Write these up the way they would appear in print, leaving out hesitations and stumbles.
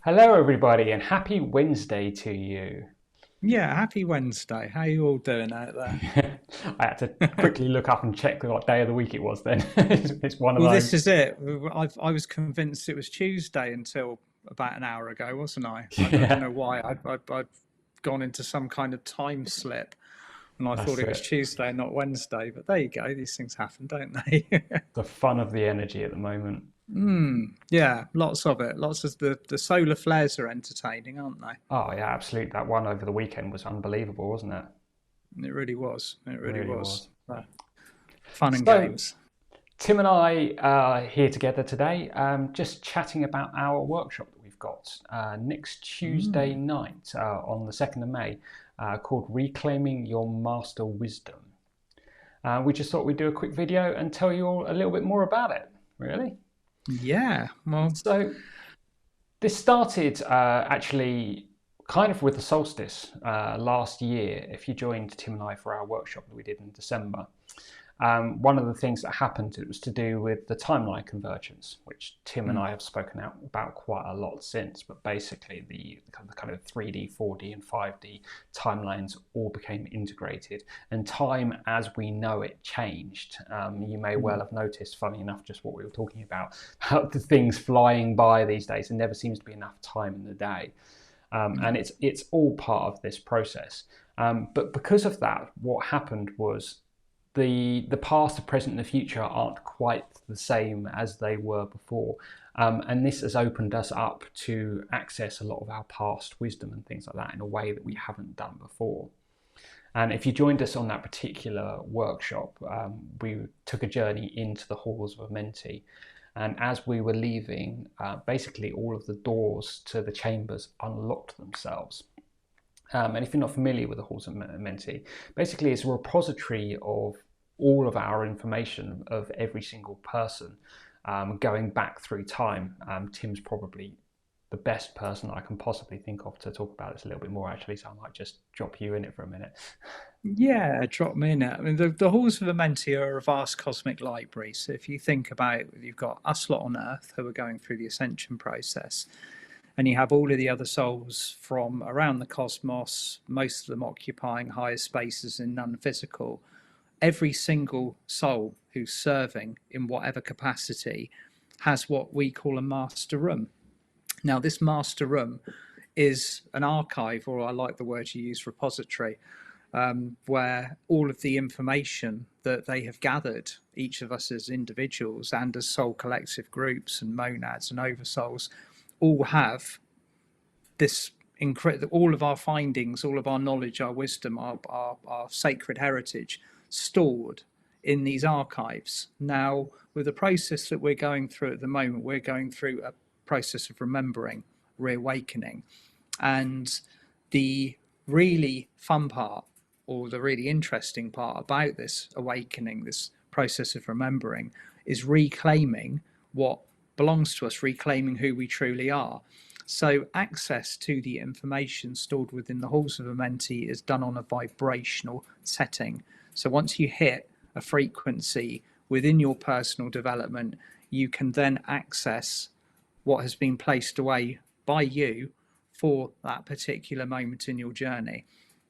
Hello, everybody, and happy Wednesday to you. Yeah, happy Wednesday. How you all doing out there? I had to quickly look up and check what day of the week it was then. It's one of Well, this those. is it. I was convinced it was Tuesday until about an hour ago, wasn't I? I don't Yeah, know why. I'd gone into some kind of time slip and I thought that's it was it. Tuesday and not Wednesday. But there you go. These things happen, don't they? The fun of the energy at the moment. Yeah, lots of it. Lots of the solar flares are entertaining, aren't they? Oh, yeah, absolutely. That one over the weekend was unbelievable, wasn't it? It really was. It It really really was. was. Fun and So, games. Tim and I are here together today, just chatting about our workshop that we've got next Tuesday night on the 2nd of May called Reclaiming Your Master Wisdom. We just thought we'd do a quick video and tell you all a little bit more about it, really. Yeah. Well, So, this started actually kind of with the solstice last year. If you joined Tim and I for our workshop that we did in December, one of the things that happened, it was to do with the timeline convergence, which Tim and I have spoken out about quite a lot since. But basically, the kind of 3D, 4D, and 5D timelines all became integrated, and time as we know it changed. You may well have noticed, funny enough, just what we were talking about the things flying by these days. There never seems to be enough time in the day. And no. it's all part of this process. But because of that, what happened was the past, the present, and the future aren't quite the same as they were before. And this has opened us up to access a lot of our past wisdom and things like that in a way that we haven't done before. And if you joined us on that particular workshop, we took a journey into the halls of Amenti. And as we were leaving, basically all of the doors to the chambers unlocked themselves. And if you're not familiar with the Halls of Menti, basically it's a repository of all of our information of every single person going back through time. Tim's probably the best person I can possibly think of to talk about this a little bit more, actually, so I might just drop you in it for a minute. Yeah, drop me in it. I mean, the halls of Amenti are a vast cosmic library. So if you think about, you've got us lot on Earth who are going through the Ascension process, and you have all of the other souls from around the cosmos, most of them occupying higher spaces in non-physical. Every single soul who's serving in whatever capacity has what we call a master room. Now, this master room is an archive, or I like the word you use, repository, where all of the information that they have gathered, each of us as individuals and as soul collective groups and monads and oversouls, all have this incredible, all of our findings, all of our knowledge, our wisdom, our sacred heritage stored in these archives. Now, with the process that we're going through at the moment, we're going through a process of remembering, reawakening. And the really fun part, or the really interesting part about this awakening, this process of remembering, is reclaiming what belongs to us, reclaiming who we truly are. So, access to the information stored within the halls of Amenti is done on a vibrational setting. So, once you hit a frequency within your personal development, you can then access what has been placed away by you for that particular moment in your journey.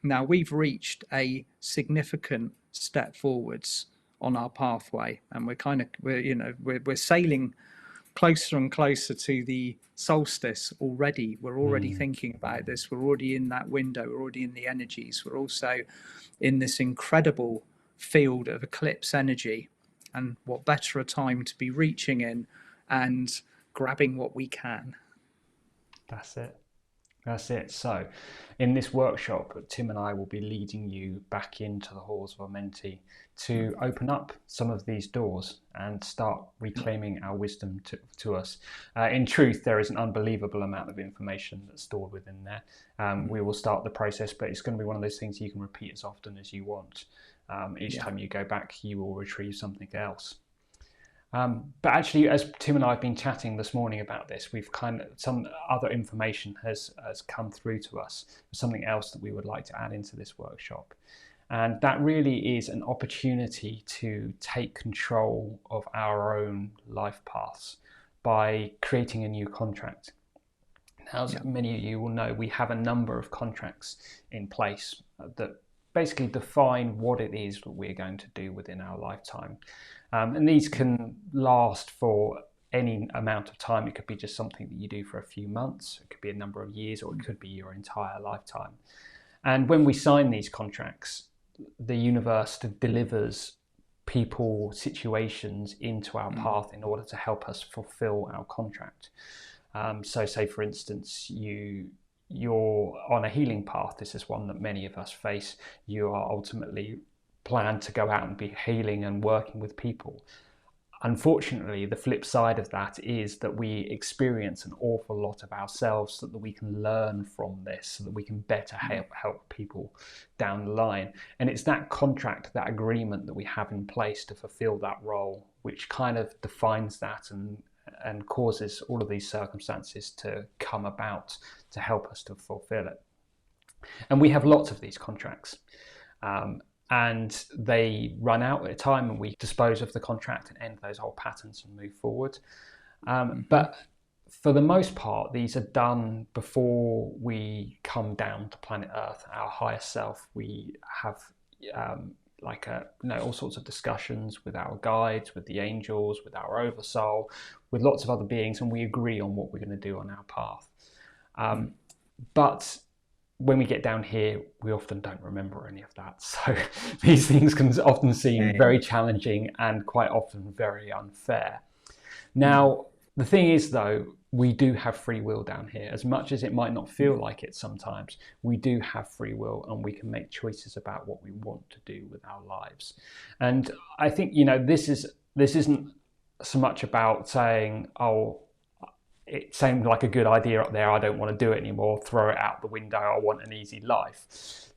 Now, we've reached a significant step forwards on our pathway, and we're sailing closer and closer to the solstice already. We're already Mm. thinking about this. We're already in that window. We're already in the energies. We're also in this incredible field of eclipse energy. And what better a time to be reaching in and grabbing what we can. That's it. That's it. So, in this workshop, Tim and I will be leading you back into the halls of Amenti to open up some of these doors and start reclaiming our wisdom to us. In truth, there is an unbelievable amount of information that's stored within there. We will start the process, but it's going to be one of those things you can repeat as often as you want. Each Yeah. time you go back, you will retrieve something else. But actually, as Tim and I have been chatting this morning about this, we've kind of some other information has come through to us, something else that we would like to add into this workshop. And that really is an opportunity to take control of our own life paths by creating a new contract. Now, as many of you will know, we have a number of contracts in place that basically define what it is that we're going to do within our lifetime. And these can last for any amount of time. It could be just something that you do for a few months, it could be a number of years, or it could be your entire lifetime. And when we sign these contracts, the universe delivers people, situations into our path in order to help us fulfill our contract. So say, for instance, you're on a healing path. This is one that many of us face. You are ultimately planned to go out and be healing and working with people. Unfortunately, the flip side of that is that we experience an awful lot of ourselves, so that we can learn from this, so that we can better help people down the line. And it's that contract, that agreement that we have in place to fulfill that role, which kind of defines that and causes all of these circumstances to come about to help us to fulfill it. And we have lots of these contracts. And they run out at a time, and we dispose of the contract and end those old patterns and move forward. But for the most part, these are done before we come down to planet Earth, our higher self. We have all sorts of discussions with our guides, with the angels, with our oversoul, with lots of other beings, and we agree on what we're going to do on our path. But when we get down here, we often don't remember any of that. So these things can often seem very challenging and quite often very unfair. Now, the thing is, though, we do have free will down here. As much as it might not feel like it sometimes, we do have free will, and we can make choices about what we want to do with our lives. And I think, this isn't so much about saying, oh, it seemed like a good idea up there, I don't want to do it anymore, throw it out the window, I want an easy life.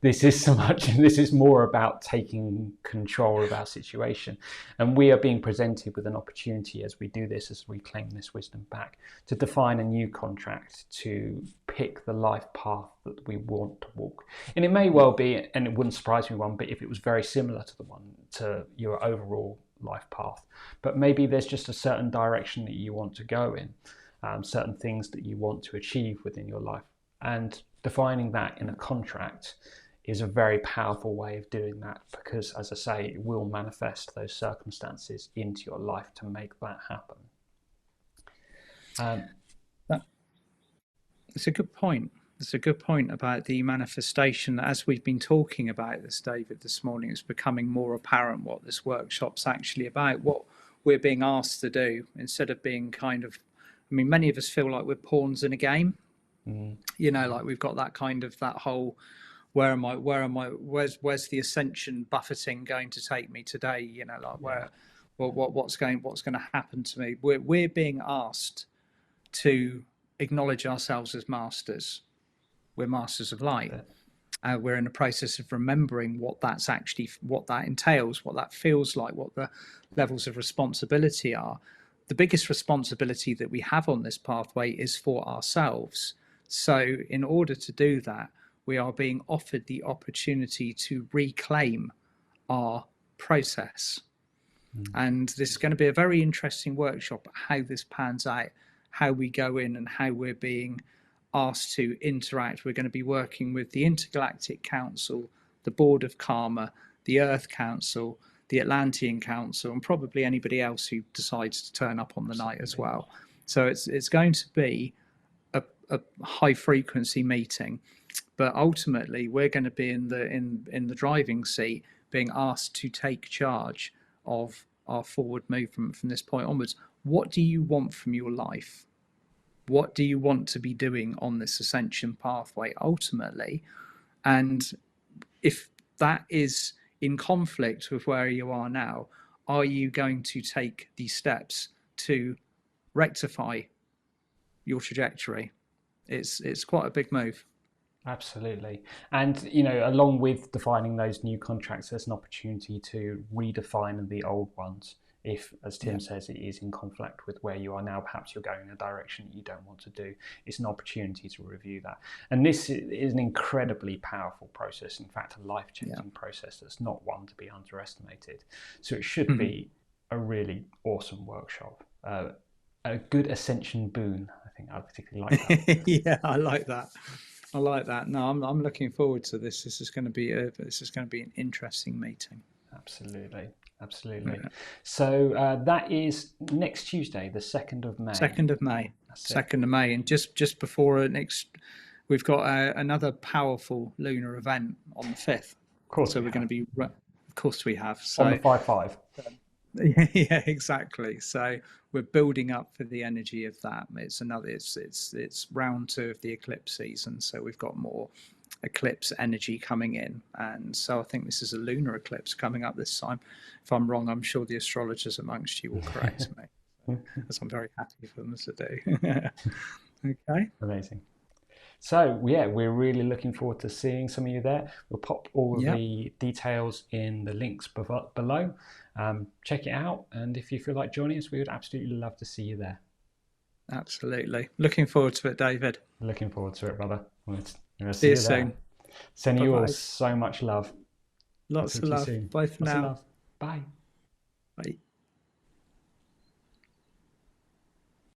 This is more about taking control of our situation. And we are being presented with an opportunity as we do this, as we claim this wisdom back, to define a new contract, to pick the life path that we want to walk. And it may well be, and it wouldn't surprise me one bit if it was very similar to your overall life path, but maybe there's just a certain direction that you want to go in. Certain things that you want to achieve within your life. And defining that in a contract is a very powerful way of doing that, because, as I say, it will manifest those circumstances into your life to make that happen. It's a good point. It's a good point about the manifestation. As we've been talking about this, David, this morning, it's becoming more apparent what this workshop's actually about, what we're being asked to do, instead of being many of us feel like we're pawns in a game. Like we've got that whole, where's the Ascension buffeting going to take me today? What's going to happen to me? We're being asked to acknowledge ourselves as masters. We're masters of light. We're in the process of remembering what that entails, what that feels like, what the levels of responsibility are. The biggest responsibility that we have on this pathway is for ourselves. So in order to do that, we are being offered the opportunity to reclaim our process. And this is going to be a very interesting workshop, how this pans out, how we go in and how we're being asked to interact. We're going to be working with the Intergalactic Council, the Board of Karma, the Earth Council, the Atlantean Council, and probably anybody else who decides to turn up on the night as well. So it's going to be a high frequency meeting, but ultimately we're going to be in the driving seat, being asked to take charge of our forward movement from this point onwards. What do you want from your life? What do you want to be doing on this ascension pathway ultimately? And if that is in conflict with where you are now, are you going to take these steps to rectify your trajectory? It's quite a big move. Absolutely. And, along with defining those new contracts, there's an opportunity to redefine the old ones. If, as Tim says, it is in conflict with where you are now, perhaps you're going in a direction you don't want to do, it's an opportunity to review that. And this is an incredibly powerful process, in fact, a life-changing process that's not one to be underestimated. So it should be a really awesome workshop. a good Ascension boon. I think I particularly like that. Yeah, I like that. I like that. No, I'm looking forward to this. This is going to be an interesting meeting. Absolutely, absolutely. Yeah. So that is next Tuesday, the 2nd of May. 2nd of May. That's it. 2nd of May, and just before next, we've got another powerful lunar event on the 5th. Of course, So we we're going to be. Of course, we have. So on the 5/5. yeah, exactly. So we're building up for the energy of that. It's round 2 of the eclipse season, so we've got more eclipse energy coming in, and so I think this is a lunar eclipse coming up this time. If I'm wrong, I'm sure the astrologers amongst you will correct me, as I'm very happy for them to do. Okay. Amazing. So yeah, we're really looking forward to seeing some of you there. We'll pop all of the details in the links below. Check it out, and if you feel like joining us, we would absolutely love to see you there. Absolutely. Looking forward to it, David. Looking forward to it, brother. We'll See you soon. Sending you all so much love. Lots of love. Bye for now. Bye. Bye.